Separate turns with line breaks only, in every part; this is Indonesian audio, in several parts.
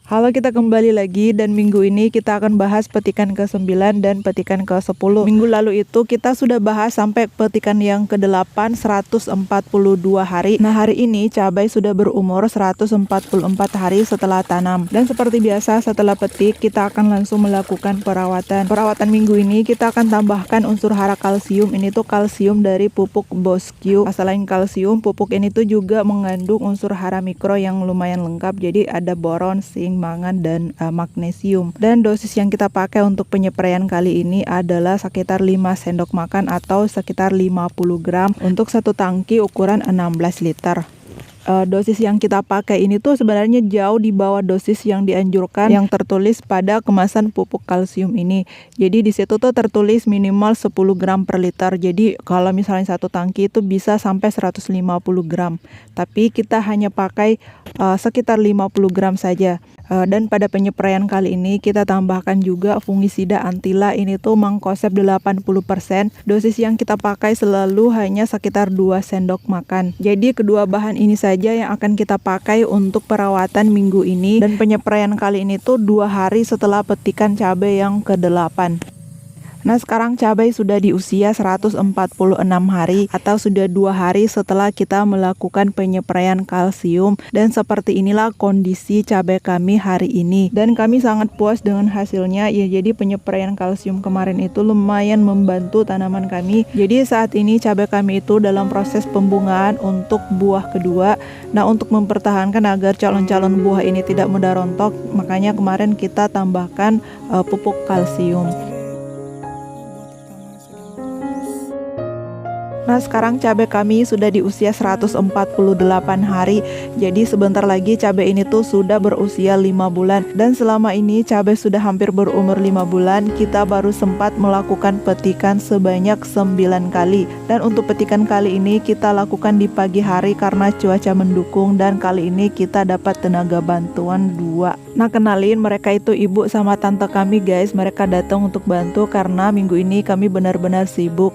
Halo, kita kembali lagi dan minggu ini kita akan bahas petikan ke-9 dan petikan ke-10. Minggu lalu itu kita sudah bahas sampai petikan yang ke-8 142 hari. Nah, hari ini cabai sudah berumur 144 hari setelah tanam. Dan seperti biasa setelah petik kita akan langsung melakukan perawatan. Perawatan minggu ini kita akan tambahkan unsur hara kalsium. Ini tuh kalsium dari pupuk Bosque. Selain kalsium, pupuk ini tuh juga mengandung unsur hara mikro yang lumayan lengkap. Jadi ada boron, zinc, mangan dan magnesium. Dan dosis yang kita pakai untuk penyepraian kali ini adalah sekitar 5 sendok makan atau sekitar 50 gram untuk satu tangki ukuran 16 liter. Dosis yang kita pakai ini tuh sebenarnya jauh di bawah dosis yang dianjurkan yang tertulis pada kemasan pupuk kalsium ini. Jadi di situ tuh tertulis minimal 10 gram per liter. Jadi kalau misalnya satu tangki itu bisa sampai 150 gram. Tapi kita hanya pakai sekitar 50 gram saja. Dan pada penyepraian kali ini kita tambahkan juga fungisida antila. Ini tuh mangkosep 80%. Dosis yang kita pakai selalu hanya sekitar 2 sendok makan. Jadi kedua bahan ini saja yang akan kita pakai untuk perawatan minggu ini. Dan penyepraian kali ini tuh 2 hari setelah petikan cabai yang ke-8. Nah, sekarang cabai sudah di usia 146 hari atau sudah 2 hari setelah kita melakukan penyepraian kalsium. Dan seperti inilah kondisi cabai kami hari ini. Dan kami sangat puas dengan hasilnya ya. Jadi penyepraian kalsium kemarin itu lumayan membantu tanaman kami. Jadi saat ini cabai kami itu dalam proses pembungaan untuk buah kedua. Nah, untuk mempertahankan agar calon-calon buah ini tidak mudah rontok, makanya kemarin kita tambahkan pupuk kalsium. Nah, sekarang cabai kami sudah di usia 148 hari. Jadi sebentar lagi cabai ini tuh sudah berusia 5 bulan. Dan selama ini cabai sudah hampir berumur 5 bulan. Kita baru sempat melakukan petikan sebanyak 9 kali. Dan untuk petikan kali ini kita lakukan di pagi hari karena cuaca mendukung. Dan kali ini kita dapat tenaga bantuan 2. Nah, kenalin, mereka itu ibu sama tante kami guys. Mereka datang untuk bantu karena minggu ini kami benar-benar sibuk.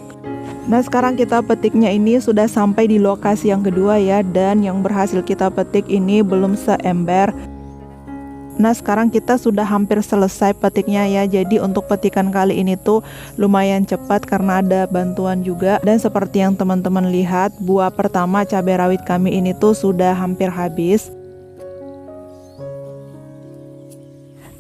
Nah, sekarang kita petiknya ini sudah sampai di lokasi yang kedua ya. Dan yang berhasil kita petik ini belum seember. Nah, sekarang kita sudah hampir selesai petiknya ya. Jadi untuk petikan kali ini tuh lumayan cepat karena ada bantuan juga. Dan seperti yang teman-teman lihat, buah pertama cabai rawit kami ini tuh sudah hampir habis.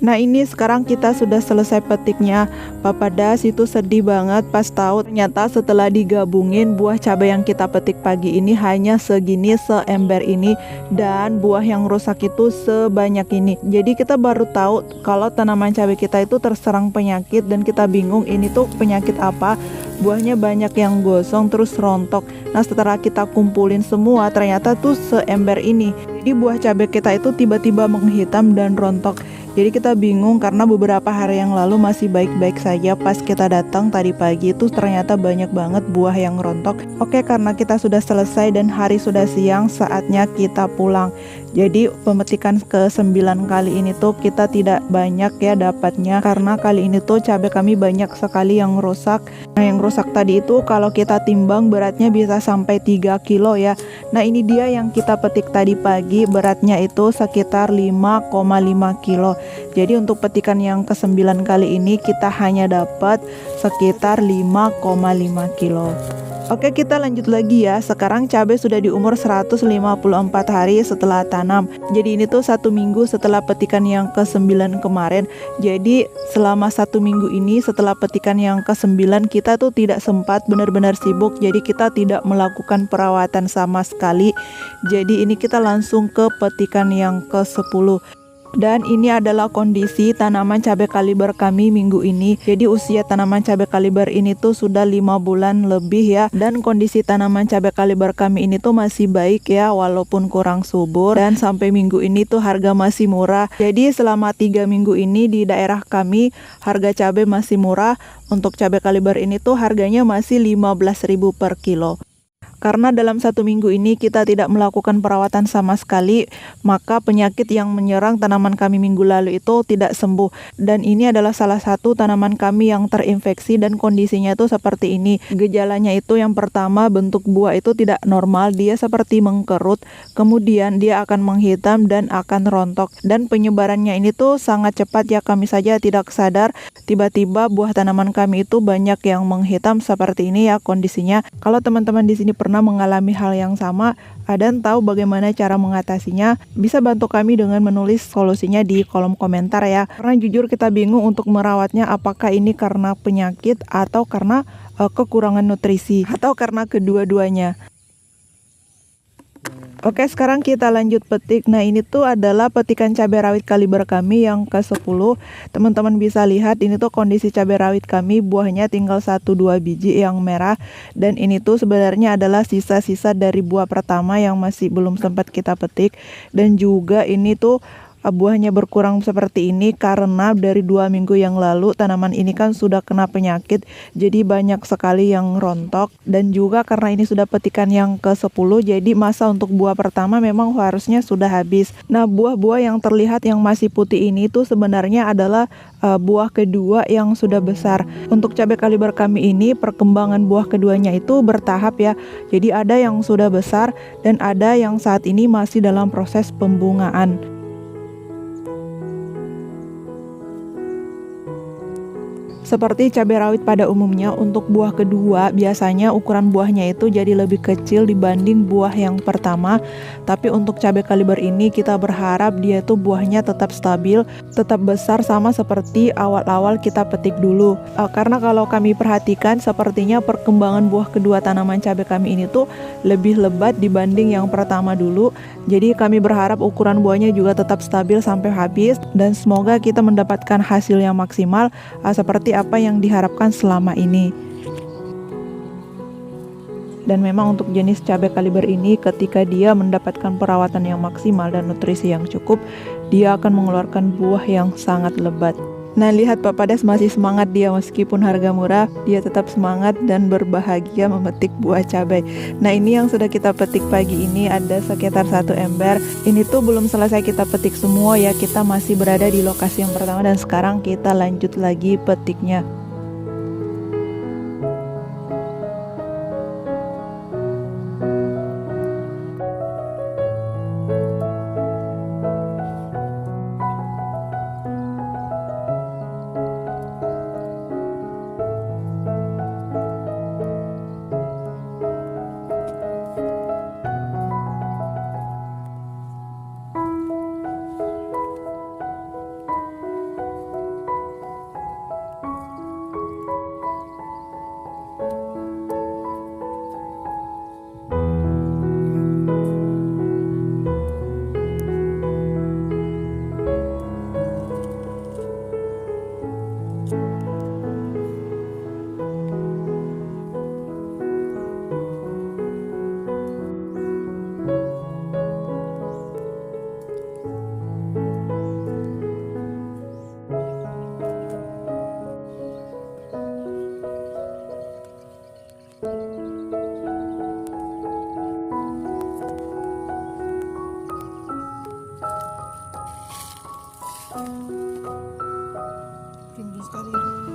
Nah, ini sekarang kita sudah selesai petiknya. Papa Das itu sedih banget pas tahu ternyata setelah digabungin buah cabai yang kita petik pagi ini hanya segini, seember ini, dan buah yang rusak itu sebanyak ini. Jadi kita baru tahu kalau tanaman cabai kita itu terserang penyakit dan kita bingung ini tuh penyakit apa. Buahnya banyak yang gosong terus rontok. Nah, setelah kita kumpulin semua ternyata tuh seember ini. Jadi buah cabai kita itu tiba-tiba menghitam dan rontok. Jadi kita bingung karena beberapa hari yang lalu masih baik-baik saja. Pas kita datang tadi pagi itu ternyata banyak banget buah yang rontok. Oke, karena kita sudah selesai dan hari sudah siang, saatnya kita pulang. Jadi pemetikan ke-9 kali ini tuh kita tidak banyak ya dapatnya. Karena kali ini tuh cabai kami banyak sekali yang rusak. Nah, yang rusak tadi itu kalau kita timbang beratnya bisa sampai 3 kilo ya. Nah, ini dia yang kita petik tadi pagi, beratnya itu sekitar 5,5 kilo. Jadi untuk petikan yang ke-9 kali ini kita hanya dapat sekitar 5,5 kilo. Oke, kita lanjut lagi ya. Sekarang cabai sudah di umur 154 hari setelah tanam. Jadi ini tuh 1 minggu setelah petikan yang ke-9 kemarin. Jadi selama 1 minggu ini setelah petikan yang ke-9 kita tuh tidak sempat, benar-benar sibuk. Jadi kita tidak melakukan perawatan sama sekali. Jadi ini kita langsung ke petikan yang ke-10. Dan ini adalah kondisi tanaman cabai kaliber kami minggu ini. Jadi usia tanaman cabai kaliber ini tuh sudah 5 bulan lebih ya. Dan kondisi tanaman cabai kaliber kami ini tuh masih baik ya, walaupun kurang subur. Dan sampai minggu ini tuh harga masih murah. Jadi selama 3 minggu ini di daerah kami harga cabai masih murah. Untuk cabai kaliber ini tuh harganya masih 15.000 per kilo. Karena dalam 1 minggu ini kita tidak melakukan perawatan sama sekali, maka penyakit yang menyerang tanaman kami minggu lalu itu tidak sembuh. Dan ini adalah salah satu tanaman kami yang terinfeksi dan kondisinya itu seperti ini. Gejalanya itu yang pertama, bentuk buah itu tidak normal, dia seperti mengkerut, kemudian dia akan menghitam dan akan rontok. Dan penyebarannya ini tuh sangat cepat ya, kami saja tidak sadar tiba-tiba buah tanaman kami itu banyak yang menghitam seperti ini ya kondisinya. Kalau teman-teman di sini pernah mengalami hal yang sama dan tahu bagaimana cara mengatasinya, bisa bantu kami dengan menulis solusinya di kolom komentar ya. Karena jujur kita bingung untuk merawatnya, apakah ini karena penyakit atau karena kekurangan nutrisi atau karena kedua-duanya. Oke, sekarang kita lanjut petik. Nah, ini tuh adalah petikan cabai rawit kaliber kami yang ke-10. Teman-teman bisa lihat ini tuh kondisi cabai rawit kami, buahnya tinggal 1-2 biji yang merah. Dan ini tuh sebenarnya adalah sisa-sisa dari buah pertama yang masih belum sempat kita petik. Dan juga ini tuh buahnya berkurang seperti ini karena dari 2 minggu yang lalu tanaman ini kan sudah kena penyakit, jadi banyak sekali yang rontok. Dan juga karena ini sudah petikan yang ke-10, jadi masa untuk buah pertama memang harusnya sudah habis. Nah, buah-buah yang terlihat yang masih putih ini tuh sebenarnya adalah buah kedua yang sudah besar. Untuk cabai kaliber kami ini perkembangan buah keduanya itu bertahap ya, jadi ada yang sudah besar dan ada yang saat ini masih dalam proses pembungaan. Seperti cabai rawit pada umumnya, untuk buah kedua biasanya ukuran buahnya itu jadi lebih kecil dibanding buah yang pertama. Tapi untuk cabai kaliber ini kita berharap dia itu buahnya tetap stabil, tetap besar sama seperti awal-awal kita petik dulu. Karena kalau kami perhatikan sepertinya perkembangan buah kedua tanaman cabai kami ini tuh lebih lebat dibanding yang pertama dulu. Jadi kami berharap ukuran buahnya juga tetap stabil sampai habis dan semoga kita mendapatkan hasil yang maksimal seperti apa yang diharapkan selama ini. Dan memang untuk jenis cabai kaliber ini ketika dia mendapatkan perawatan yang maksimal dan nutrisi yang cukup, dia akan mengeluarkan buah yang sangat lebat. Nah, lihat Pak Padas masih semangat dia, meskipun harga murah dia tetap semangat dan berbahagia memetik buah cabai. Nah, ini yang sudah kita petik pagi ini ada sekitar 1 ember. Ini tuh belum selesai kita petik semua ya, kita masih berada di lokasi yang pertama dan sekarang kita lanjut lagi petiknya.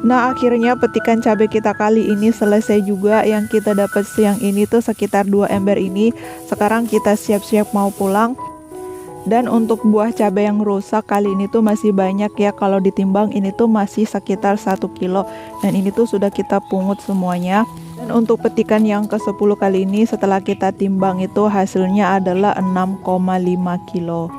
Nah, akhirnya petikan cabai kita kali ini selesai juga. Yang kita dapat siang ini tuh sekitar 2 ember ini. Sekarang kita siap-siap mau pulang. Dan untuk buah cabai yang rusak kali ini tuh masih banyak ya, kalau ditimbang ini tuh masih sekitar 1 kilo. Dan ini tuh sudah kita pungut semuanya. Dan untuk petikan yang ke-10 kali ini setelah kita timbang itu hasilnya adalah 6,5 kilo.